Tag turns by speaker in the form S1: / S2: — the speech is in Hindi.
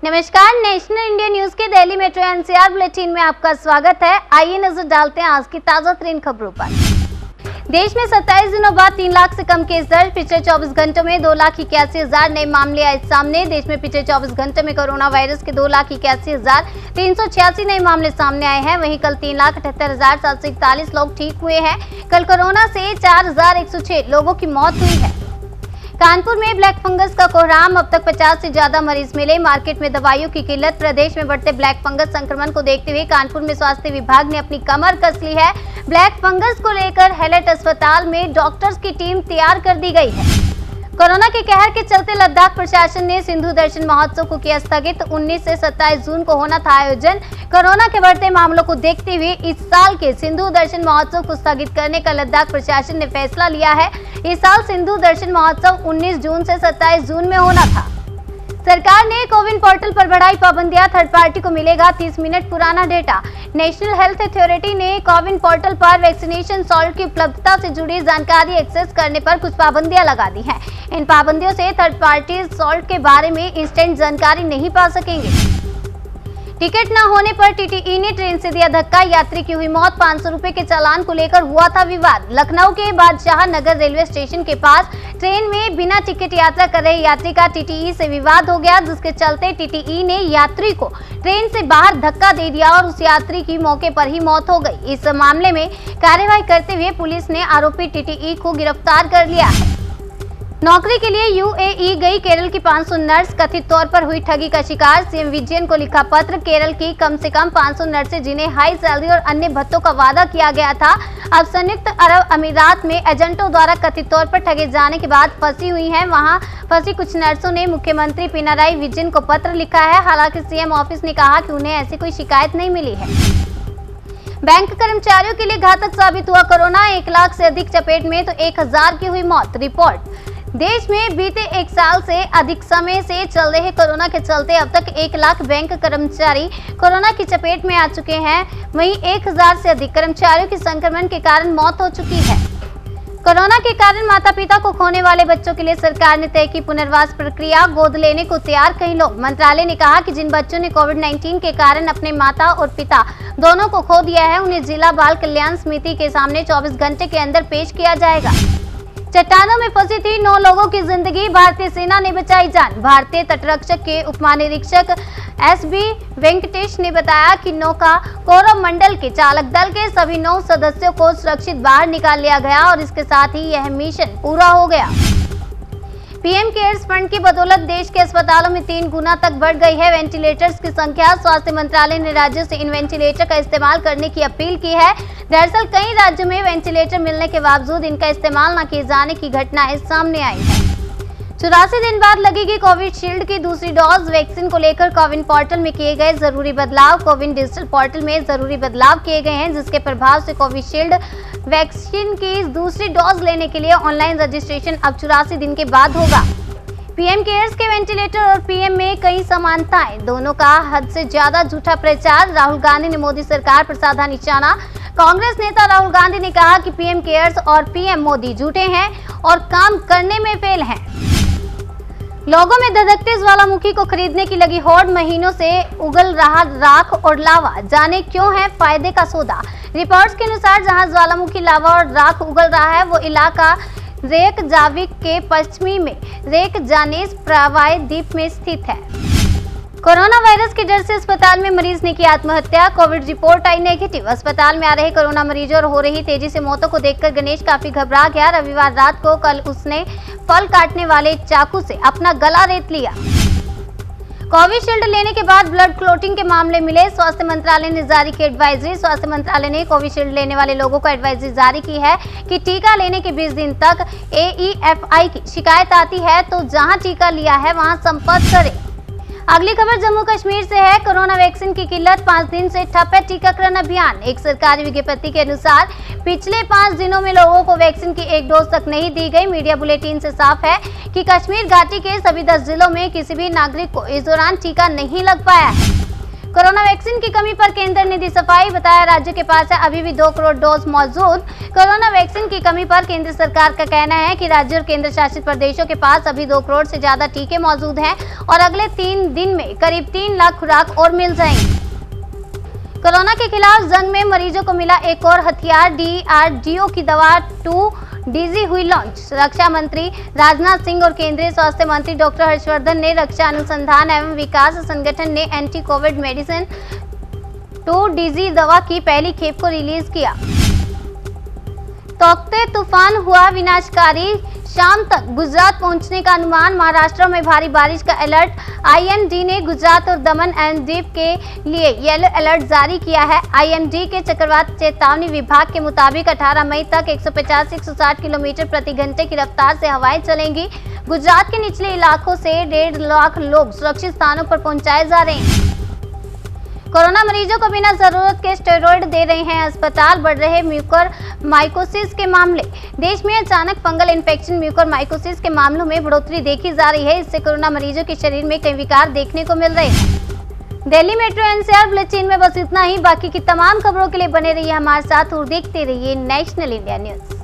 S1: नमस्कार, नेशनल इंडिया न्यूज के दिल्ली मेट्रो एनसीआर बुलेटिन में आपका स्वागत है। आइए नजर डालते हैं आज की ताजा तरीन खबरों पर। देश में 27 दिनों बाद 3 लाख से कम केस दर्ज। पिछले 24 घंटों में 2,81,000 नए मामले आए सामने। देश में पिछले 24 घंटों में कोरोना वायरस के 2,81,386 नए मामले सामने आए हैं। वहीं कल 3,78,741 लोग ठीक हुए हैं। कल कोरोना से 4,106 लोगों की मौत हुई है। कानपुर में ब्लैक फंगस का कोहराम, अब तक 50 से ज्यादा मरीज मिले। मार्केट में दवाइयों की किल्लत। प्रदेश में बढ़ते ब्लैक फंगस संक्रमण को देखते हुए कानपुर में स्वास्थ्य विभाग ने अपनी कमर कस ली है। ब्लैक फंगस को लेकर हैलेट अस्पताल में डॉक्टर्स की टीम तैयार कर दी गई है। कोरोना के कहर के चलते लद्दाख प्रशासन ने सिंधु दर्शन महोत्सव को किया स्थगित। 19 से 27 जून को होना था आयोजन। कोरोना के बढ़ते मामलों को देखते हुए इस साल के सिंधु दर्शन महोत्सव को स्थगित करने का लद्दाख प्रशासन ने फैसला लिया है। इस साल सिंधु दर्शन महोत्सव 19 जून से 27 जून में होना था। सरकार ने कोविन पोर्टल पर बढ़ाई पाबंदियां। थर्ड पार्टी को मिलेगा 30 मिनट पुराना डेटा। नेशनल हेल्थ अथॉरिटी ने कोविन पोर्टल पर वैक्सीनेशन सॉल्ट की उपलब्धता से जुड़ी जानकारी एक्सेस करने पर कुछ पाबंदियां लगा दी हैं। इन पाबंदियों से थर्ड पार्टी सॉल्ट के बारे में इंस्टेंट जानकारी नहीं पा सकेंगे। टिकट न होने पर टीटीई ने ट्रेन से दिया धक्का। यात्री की हुई मौत। 500 रुपए के चालान को लेकर हुआ था विवाद। लखनऊ के बादशाह नगर रेलवे स्टेशन के पास ट्रेन में बिना टिकट यात्रा कर रहे यात्री का टीटीई से विवाद हो गया, जिसके चलते टीटीई ने यात्री को ट्रेन से बाहर धक्का दे दिया और उस यात्री की मौके पर ही मौत हो गई। इस मामले में कार्रवाई करते हुए पुलिस ने आरोपी टीटीई को गिरफ्तार कर लिया है। नौकरी के लिए यूएई गई केरल की 500 नर्स कथित तौर पर हुई ठगी का शिकार। सीएम विजयन को लिखा पत्र। केरल की कम से कम 500 नर्सें जिन्हें हाई सैलरी और अन्य भत्तों का वादा किया गया था, अब संयुक्त अरब अमीरात में एजेंटों द्वारा कथित तौर पर ठगे जाने के बाद फंसी हुई हैं। वहां फंसी कुछ नर्सों ने मुख्यमंत्री पिनाराई विजयन को पत्र लिखा है। हालांकि सीएम ऑफिस ने कहा कि उन्हें ऐसी कोई शिकायत नहीं मिली है। बैंक कर्मचारियों के लिए घातक साबित हुआ कोरोना। 1 लाख से अधिक चपेट में तो 1,000 की हुई मौत। रिपोर्ट। देश में बीते 1 साल से अधिक समय से चल रहे कोरोना के चलते अब तक 1 लाख बैंक कर्मचारी कोरोना की चपेट में आ चुके हैं। वहीं 1,000 से अधिक कर्मचारियों की संक्रमण के कारण मौत हो चुकी है। कोरोना के कारण माता पिता को खोने वाले बच्चों के लिए सरकार ने तय की पुनर्वास प्रक्रिया। गोद लेने को तैयार कई लोग। मंत्रालय ने कहा कि जिन बच्चों ने कोविड-19 के कारण अपने माता और पिता दोनों को खो दिया है, उन्हें जिला बाल कल्याण समिति के सामने 24 घंटे के अंदर पेश किया जाएगा। चट्टानों में फंसी थी 9 लोगों की जिंदगी। भारतीय सेना ने बचाई जान। भारतीय तटरक्षक के उपमहानिरीक्षक एसबी वेंकटेश ने बताया कि नौका कोरोमंडल के चालक दल के सभी 9 सदस्यों को सुरक्षित बाहर निकाल लिया गया और इसके साथ ही यह मिशन पूरा हो गया। पीएम केयर्स फंड की बदौलत देश के अस्पतालों में 3 गुना तक बढ़ गई है वेंटिलेटर्स की संख्या। स्वास्थ्य मंत्रालय ने राज्यों से इन वेंटिलेटर का इस्तेमाल करने की अपील की है। दरअसल कई राज्यों में वेंटिलेटर मिलने के बावजूद इनका इस्तेमाल न किए जाने की घटनाएं सामने आई है। 84 दिन बाद लगेगी कोविशील्ड की दूसरी डोज। वैक्सीन को लेकर कोविन पोर्टल में किए गए जरूरी बदलाव। कोविन डिजिटल पोर्टल में जरूरी बदलाव किए गए हैं, जिसके प्रभाव से कोविशील्ड वैक्सीन की दूसरी डोज लेने के लिए ऑनलाइन रजिस्ट्रेशन अब 84 दिन के बाद होगा। पीएम केयर्स के वेंटिलेटर और पीएम में कई समानताएं। दोनों का हद से ज्यादा झूठा प्रचार। राहुल गांधी ने मोदी सरकार पर साधा निशाना। कांग्रेस नेता राहुल गांधी ने कहा कि पीएम केयर्स और पीएम मोदी झूठे हैं और काम करने में फेल हैं। लोगों में धधकते ज्वालामुखी को खरीदने की लगी होड़। महीनों से उगल रहा राख और लावा, जाने क्यों है फायदे का सौदा। रिपोर्ट्स के अनुसार जहां ज्वालामुखी लावा और राख उगल रहा है, वो इलाका रेकजाविक के पश्चिमी में रेकजानेस प्रावाय द्वीप में स्थित है। कोरोना वायरस के डर से अस्पताल में मरीज ने की आत्महत्या। कोविड रिपोर्ट आई नेगेटिव। अस्पताल में आ रहे कोरोना मरीजों और हो रही तेजी से मौतों को देखकर गणेश काफी घबरा गया। रविवार रात को कल उसने फल काटने वाले चाकू से अपना गला रेत लिया। कोविशील्ड लेने के बाद ब्लड क्लॉटिंग के मामले मिले। स्वास्थ्य मंत्रालय ने जारी की एडवाइजरी। स्वास्थ्य मंत्रालय ने कोविशील्ड लेने वाले लोगों को एडवाइजरी जारी की है कि टीका लेने के 20 दिन तक AEFI की शिकायत आती है तो जहां टीका लिया है वहां संपर्क करें। अगली खबर जम्मू कश्मीर से है। कोरोना वैक्सीन की किल्लत। 5 दिन से ठप है टीकाकरण अभियान। एक सरकारी विज्ञप्ति के अनुसार पिछले 5 दिनों में लोगों को वैक्सीन की 1 डोज तक नहीं दी गई। मीडिया बुलेटिन से साफ है कि कश्मीर घाटी के सभी 10 जिलों में किसी भी नागरिक को इस दौरान टीका नहीं लग पाया है। कोरोना वैक्सीन की कमी पर केंद्र ने दी सफाई, बताया राज्य के पास है अभी भी 2 करोड़ डोज मौजूद। कोरोना वैक्सीन की कमी पर केंद्र सरकार का कहना है कि राज्य और केंद्र शासित प्रदेशों के पास अभी 2 करोड़ से ज्यादा टीके मौजूद हैं और अगले 3 दिन में करीब 3 लाख खुराक और मिल जाएंगी। कोरोना के खिलाफ जंग में मरीजों को मिला एक और हथियार, डीआरडीओ की दवा 2DG हुई लॉन्च। रक्षा मंत्री राजनाथ सिंह और केंद्रीय स्वास्थ्य मंत्री डॉक्टर हर्षवर्धन ने रक्षा अनुसंधान एवं विकास संगठन ने एंटी कोविड मेडिसिन 2DG दवा की पहली खेप को रिलीज किया। तौकते तूफान हुआ विनाशकारी, शाम तक गुजरात पहुंचने का अनुमान, महाराष्ट्र में भारी बारिश का अलर्ट। आईएमडी ने गुजरात और दमन एंड दीव के लिए येलो अलर्ट जारी किया है। आईएमडी के चक्रवात चेतावनी विभाग के मुताबिक 18 मई तक 150 से 160 किलोमीटर प्रति घंटे की रफ्तार से हवाएं चलेंगी। गुजरात के निचले इलाकों से 1.5 लाख लोग सुरक्षित स्थानों पर पहुंचाए जा रहे हैं। कोरोना मरीजों को बिना जरूरत के स्टेरॉइड दे रहे हैं अस्पताल, बढ़ रहे म्यूकर माइकोसिस के मामले। देश में अचानक फंगल इन्फेक्शन म्यूकर माइकोसिस के मामलों में बढ़ोतरी देखी जा रही है। इससे कोरोना मरीजों के शरीर में कई विकार देखने को मिल रहे हैं। दिल्ली मेट्रो एनसीआर बुलेटिन में बस इतना ही। बाकी की तमाम खबरों के लिए बने रहिए हमारे साथ और देखते रहिए नेशनल इंडिया न्यूज।